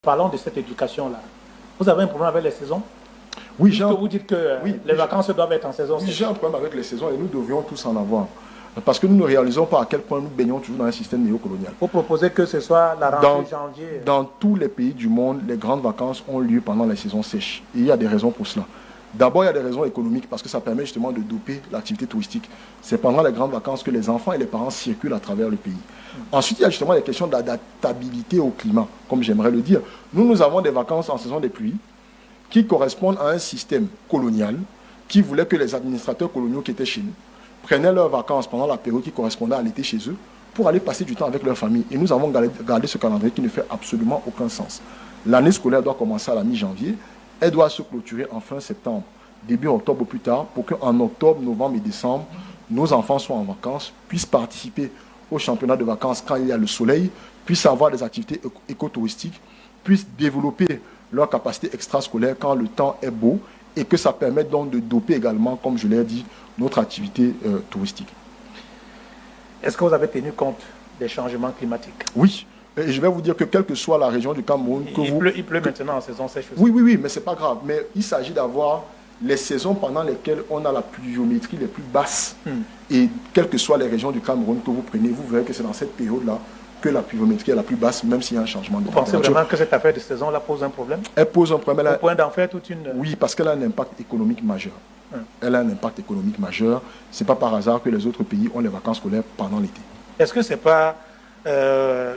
Parlons de cette éducation-là. Vous avez un problème avec les saisons? Oui, vous dites que les vacances doivent être en saison. Oui, j'ai un problème avec les saisons et nous devrions tous en avoir. Parce que nous ne réalisons pas à quel point nous baignons toujours dans un système néocolonial. Vous proposez que ce soit la rentrée janvier? Dans tous les pays du monde, les grandes vacances ont lieu pendant les saisons sèches. Et il y a des raisons pour cela. D'abord, il y a des raisons économiques parce que ça permet justement de doper l'activité touristique. C'est pendant les grandes vacances que les enfants et les parents circulent à travers le pays. Ensuite, il y a justement des questions d'adaptabilité au climat, comme j'aimerais le dire. Nous avons des vacances en saison des pluies qui correspondent à un système colonial qui voulait que les administrateurs coloniaux qui étaient chez nous prenaient leurs vacances pendant la période qui correspondait à l'été chez eux pour aller passer du temps avec leur famille. Et nous avons gardé ce calendrier qui ne fait absolument aucun sens. L'année scolaire doit commencer à la mi-janvier. Elle doit se clôturer en fin septembre, début octobre au plus tard, pour qu'en octobre, novembre et décembre, nos enfants soient en vacances, puissent participer au championnat de vacances quand il y a le soleil, puissent avoir des activités écotouristiques, puissent développer leur capacité extrascolaire quand le temps est beau et que ça permet donc de doper également, comme je l'ai dit, notre activité touristique. Est-ce que vous avez tenu compte des changements climatiques? Oui. Et je vais vous dire que quelle que soit la région du Cameroun... Il pleut maintenant en saison sèche aussi. Oui, mais ce n'est pas grave. Mais il s'agit d'avoir les saisons pendant lesquelles on a la pluviométrie les plus basses. Et quelles que soient les régions du Cameroun que vous prenez, vous verrez que c'est dans cette période-là que la pluviométrie est la plus basse, même s'il y a un changement de température. Vous pensez vraiment que cette affaire de saison-là pose un problème? Elle pose un problème. Au point d'en faire toute une... Oui, parce qu'elle a un impact économique majeur. Elle a un impact économique majeur. Ce n'est pas par hasard que les autres pays ont les vacances scolaires pendant l'été. Est-ce que ce n'est pas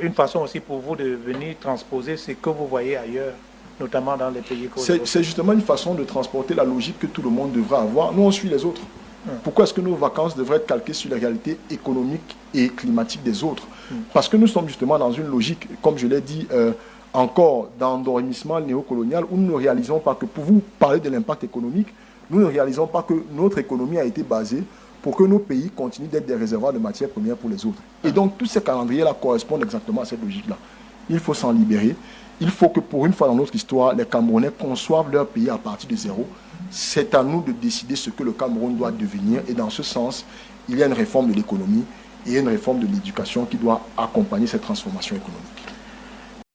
une façon aussi pour vous de venir transposer ce que vous voyez ailleurs, notamment dans les pays côtiers? C'est justement une façon de transporter la logique que tout le monde devrait avoir. Nous, on suit les autres. Pourquoi est-ce que nos vacances devraient être calquées sur les réalités économiques et climatiques des autres? Parce que nous sommes justement dans une logique, comme je l'ai dit, encore d'endormissement néocolonial, où nous ne réalisons pas que, pour vous parler de l'impact économique, nous ne réalisons pas que notre économie a été basée pour que nos pays continuent d'être des réservoirs de matières premières pour les autres. Et donc, tous ces calendriers-là correspondent exactement à cette logique-là. Il faut s'en libérer. Il faut que, pour une fois dans notre histoire, les Camerounais conçoivent leur pays à partir de zéro. C'est à nous de décider ce que le Cameroun doit devenir. Et dans ce sens, il y a une réforme de l'économie et une réforme de l'éducation qui doit accompagner cette transformation économique.